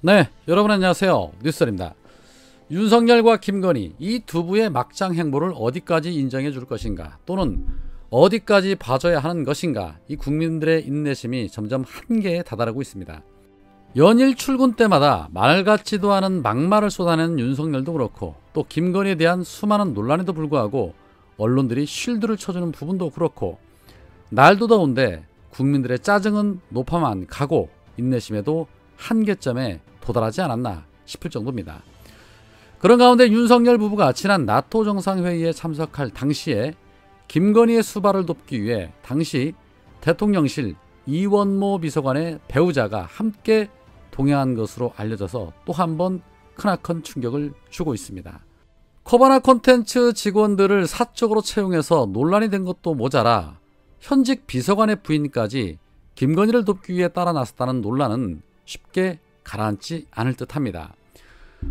네, 여러분 안녕하세요. 뉴스입니다. 윤석열과 김건희 이 두 부의 막장 행보를 어디까지 인정해 줄 것인가, 또는 어디까지 봐줘야 하는 것인가, 이 국민들의 인내심이 점점 한계에 다다르고 있습니다. 연일 출근 때마다 말 같지도 않은 막말을 쏟아내는 윤석열도 그렇고, 또 김건희에 대한 수많은 논란에도 불구하고 언론들이 쉴드를 쳐주는 부분도 그렇고, 날도 더운데 국민들의 짜증은 높아만 가고 인내심에도 한계점에 도달하지 않았나 싶을 정도입니다. 그런 가운데 윤석열 부부가 지난 나토 정상회의에 참석할 당시에 김건희의 수발을 돕기 위해 당시 대통령실 이원모 비서관의 배우자가 함께 동행한 것으로 알려져서 또 한 번 크나큰 충격을 주고 있습니다. 코바나 콘텐츠 직원들을 사적으로 채용해서 논란이 된 것도 모자라 현직 비서관의 부인까지 김건희를 돕기 위해 따라 나섰다는 논란은 쉽게 가라앉지 않을 듯합니다.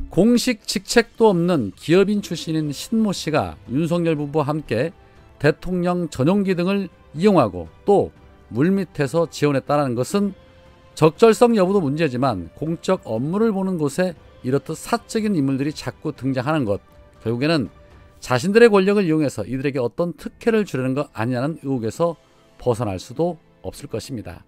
공식 직책도 없는 기업인 출신인 신모 씨가 윤석열 부부와 함께 대통령 전용기 등을 이용하고 또 물밑에서 지원했다는 것은 적절성 여부도 문제지만, 공적 업무를 보는 곳에 이렇듯 사적인 인물들이 자꾸 등장하는 것, 결국에는 자신들의 권력을 이용해서 이들에게 어떤 특혜를 주려는 것 아니냐는 의혹에서 벗어날 수도 없을 것입니다.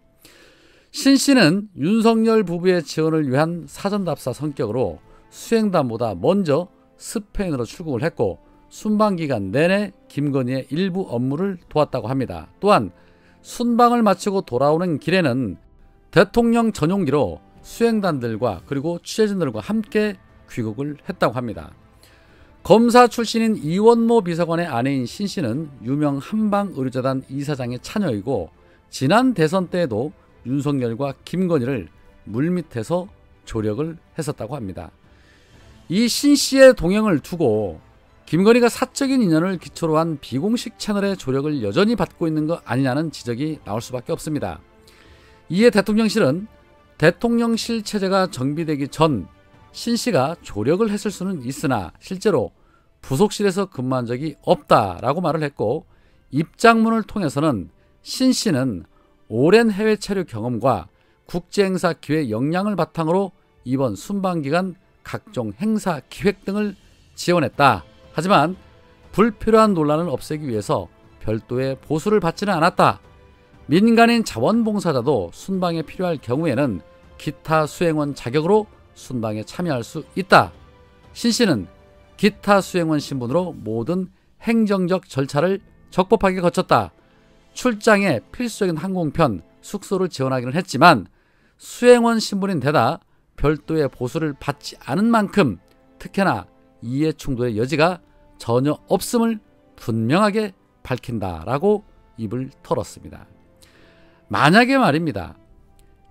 신 씨는 윤석열 부부의 지원을 위한 사전답사 성격으로 수행단보다 먼저 스페인으로 출국을 했고, 순방기간 내내 김건희의 일부 업무를 도왔다고 합니다. 또한 순방을 마치고 돌아오는 길에는 대통령 전용기로 수행단들과 그리고 취재진들과 함께 귀국을 했다고 합니다. 검사 출신인 이원모 비서관의 아내인 신 씨는 유명 한방의료재단 이사장의 차녀이고, 지난 대선 때에도 윤석열과 김건희를 물밑에서 조력을 했었다고 합니다. 이 신 씨의 동행을 두고 김건희가 사적인 인연을 기초로 한 비공식 채널의 조력을 여전히 받고 있는 것 아니냐는 지적이 나올 수밖에 없습니다. 이에 대통령실은 대통령실 체제가 정비되기 전 신 씨가 조력을 했을 수는 있으나 실제로 부속실에서 근무한 적이 없다라고 말을 했고, 입장문을 통해서는 신 씨는 오랜 해외 체류 경험과 국제행사 기획 역량을 바탕으로 이번 순방기간 각종 행사 기획 등을 지원했다. 하지만 불필요한 논란을 없애기 위해서 별도의 보수를 받지는 않았다. 민간인 자원봉사자도 순방에 필요할 경우에는 기타 수행원 자격으로 순방에 참여할 수 있다. 신 씨는 기타 수행원 신분으로 모든 행정적 절차를 적법하게 거쳤다. 출장에 필수적인 항공편, 숙소를 지원하기는 했지만 수행원 신분인 데다 별도의 보수를 받지 않은 만큼 특혜나 이해 충돌의 여지가 전혀 없음을 분명하게 밝힌다라고 입을 털었습니다. 만약에 말입니다,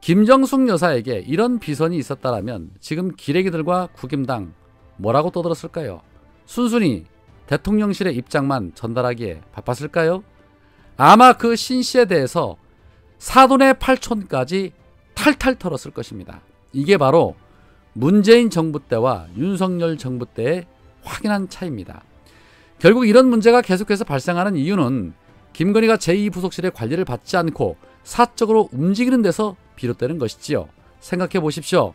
김정숙 여사에게 이런 비선이 있었다면 지금 기레기들과 국임당 뭐라고 떠들었을까요? 순순히 대통령실의 입장만 전달하기에 바빴을까요? 아마 그 신 씨에 대해서 사돈의 팔촌까지 탈탈 털었을 것입니다. 이게 바로 문재인 정부 때와 윤석열 정부 때의 확연한 차이입니다. 결국 이런 문제가 계속해서 발생하는 이유는 김건희가 제2부속실의 관리를 받지 않고 사적으로 움직이는 데서 비롯되는 것이지요. 생각해 보십시오.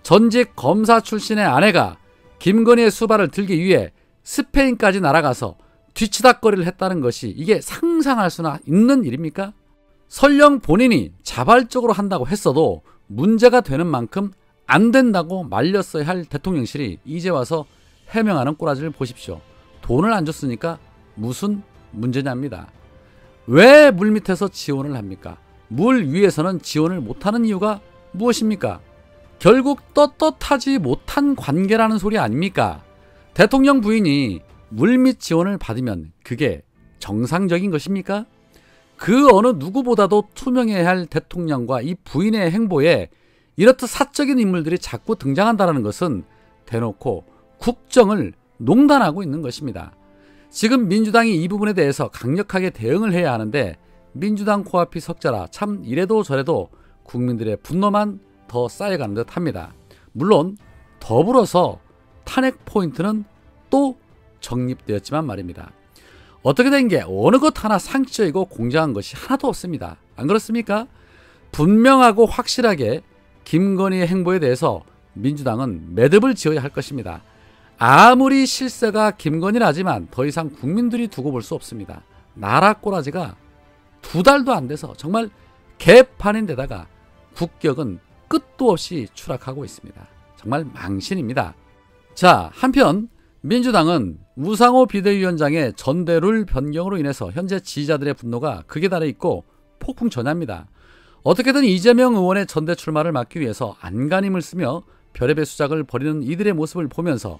전직 검사 출신의 아내가 김건희의 수발을 들기 위해 스페인까지 날아가서 뒤치다거리를 했다는 것이 이게 상상할 수나 있는 일입니까? 설령 본인이 자발적으로 한다고 했어도 문제가 되는 만큼 안 된다고 말렸어야 할 대통령실이 이제 와서 해명하는 꼬라지를 보십시오. 돈을 안 줬으니까 무슨 문제냐입니다. 왜 물밑에서 지원을 합니까? 물 위에서는 지원을 못하는 이유가 무엇입니까? 결국 떳떳하지 못한 관계라는 소리 아닙니까? 대통령 부인이 물밑 지원을 받으면 그게 정상적인 것입니까? 그 어느 누구보다도 투명해야 할 대통령과 이 부인의 행보에 이렇듯 사적인 인물들이 자꾸 등장한다는 것은 대놓고 국정을 농단하고 있는 것입니다. 지금 민주당이 이 부분에 대해서 강력하게 대응을 해야 하는데 민주당 코앞이 석자라 참 이래도 저래도 국민들의 분노만 더 쌓여가는 듯 합니다. 물론 더불어서 탄핵 포인트는 또 정립되었지만 말입니다. 어떻게 된 게 어느 것 하나 상식적이고 공정한 것이 하나도 없습니다. 안 그렇습니까? 분명하고 확실하게 김건희의 행보에 대해서 민주당은 매듭을 지어야 할 것입니다. 아무리 실세가 김건희라지만 더 이상 국민들이 두고 볼 수 없습니다. 나라 꼬라지가 2달도 안 돼서 정말 개판인데다가 국격은 끝도 없이 추락하고 있습니다. 정말 망신입니다. 자, 한편 민주당은 우상호 비대위원장의 전대룰 변경으로 인해서 현재 지지자들의 분노가 극에 달해 있고 폭풍전야입니다. 어떻게든 이재명 의원의 전대 출마를 막기 위해서 안간힘을 쓰며 별의별 수작을 벌이는 이들의 모습을 보면서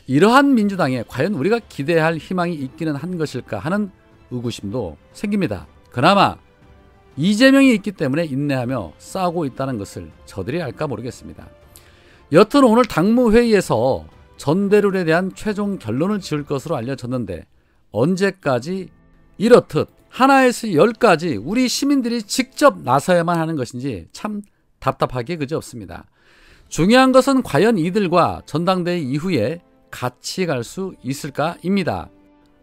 이러한 민주당에 과연 우리가 기대할 희망이 있기는 한 것일까 하는 의구심도 생깁니다. 그나마 이재명이 있기 때문에 인내하며 싸우고 있다는 것을 저들이 알까 모르겠습니다. 여튼 오늘 당무회의에서 전대룰에 대한 최종 결론을 지을 것으로 알려졌는데 언제까지 이렇듯 하나에서 10까지 우리 시민들이 직접 나서야만 하는 것인지 참 답답하게 그지없습니다. 중요한 것은 과연 이들과 전당대회 이후에 같이 갈 수 있을까입니다.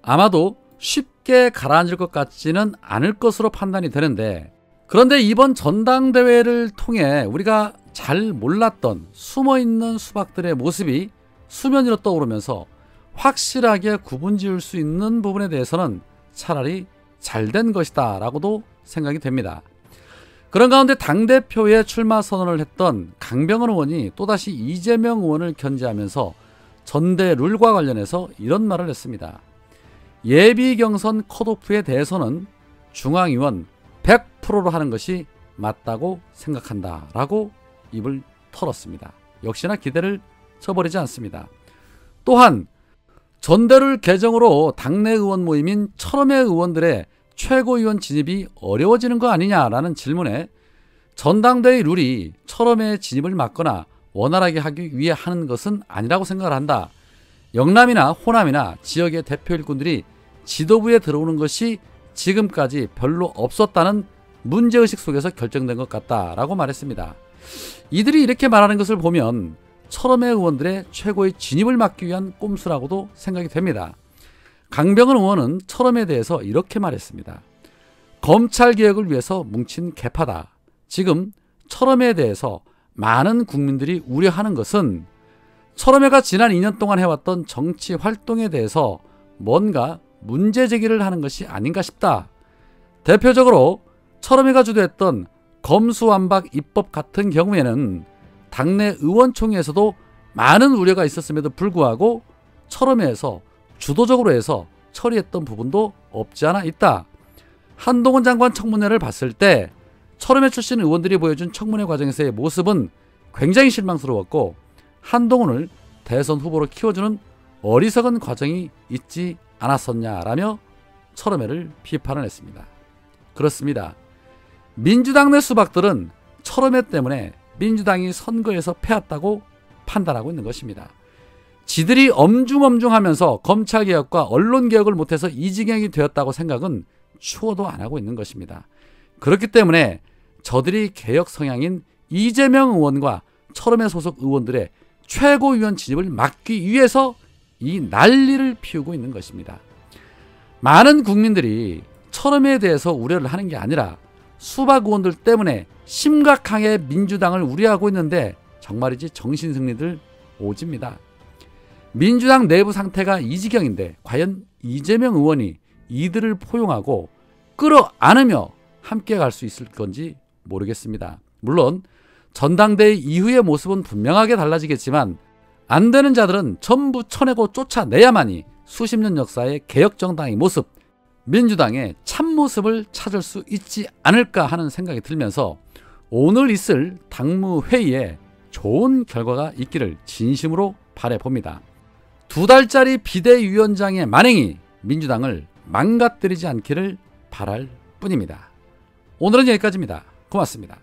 아마도 쉽게 가라앉을 것 같지는 않을 것으로 판단이 되는데, 그런데 이번 전당대회를 통해 우리가 잘 몰랐던 숨어있는 수박들의 모습이 수면 위로 떠오르면서 확실하게 구분 지을 수 있는 부분에 대해서는 차라리 잘된 것이다 라고도 생각이 됩니다. 그런 가운데 당대표에 출마 선언을 했던 강병원 의원이 또다시 이재명 의원을 견제하면서 전대 룰과 관련해서 이런 말을 했습니다. 예비 경선 컷오프에 대해서는 중앙위원 100%로 하는 것이 맞다고 생각한다 라고 입을 털었습니다. 역시나 기대를 쳐버리지 않습니다. 또한 전대룰 개정으로 당내 의원 모임인 철험회 의원들의 최고위원 진입이 어려워지는 거 아니냐라는 질문에 전당대회 룰이 철험회의 진입을 막거나 원활하게 하기 위해 하는 것은 아니라고 생각을 한다. 영남이나 호남이나 지역의 대표 일꾼들이 지도부에 들어오는 것이 지금까지 별로 없었다는 문제의식 속에서 결정된 것 같다라고 말했습니다. 이들이 이렇게 말하는 것을 보면 철험회 의원들의 최고의 진입을 막기 위한 꼼수라고도 생각이 됩니다. 강병원 의원은 철험에 대해서 이렇게 말했습니다. 검찰개혁을 위해서 뭉친 개파다. 지금 철험에 대해서 많은 국민들이 우려하는 것은 철험회가 지난 2년 동안 해왔던 정치 활동에 대해서 뭔가 문제 제기를 하는 것이 아닌가 싶다. 대표적으로 철험회가 주도했던 검수완박 입법 같은 경우에는 당내 의원총회에서도 많은 우려가 있었음에도 불구하고 철험회에서 주도적으로 해서 처리했던 부분도 없지 않아 있다. 한동훈 장관 청문회를 봤을 때 철험회 출신 의원들이 보여준 청문회 과정에서의 모습은 굉장히 실망스러웠고 한동훈을 대선 후보로 키워주는 어리석은 과정이 있지 않았었냐라며 철험회를 비판을 했습니다. 그렇습니다. 민주당 내 수박들은 철험회 때문에 민주당이 선거에서 패했다고 판단하고 있는 것입니다. 지들이 엄중엄중하면서 검찰개혁과 언론개혁을 못해서 이 지경이 되었다고 생각은 추호도 안 하고 있는 것입니다. 그렇기 때문에 저들이 개혁 성향인 이재명 의원과 철험회 소속 의원들의 최고위원 진입을 막기 위해서 이 난리를 피우고 있는 것입니다. 많은 국민들이 철험회에 대해서 우려를 하는 게 아니라 수박 의원들 때문에 심각하게 민주당을 우려하고 있는데 정말이지 정신승리들 오집니다. 민주당 내부 상태가 이 지경인데 과연 이재명 의원이 이들을 포용하고 끌어안으며 함께 갈 수 있을 건지 모르겠습니다. 물론 전당대회 이후의 모습은 분명하게 달라지겠지만 안 되는 자들은 전부 쳐내고 쫓아내야만이 수십 년 역사의 개혁정당의 모습, 민주당의 참모습을 찾을 수 있지 않을까 하는 생각이 들면서 오늘 있을 당무회의에 좋은 결과가 있기를 진심으로 바라봅니다. 2달짜리 비대위원장의 만행이 민주당을 망가뜨리지 않기를 바랄 뿐입니다. 오늘은 여기까지입니다. 고맙습니다.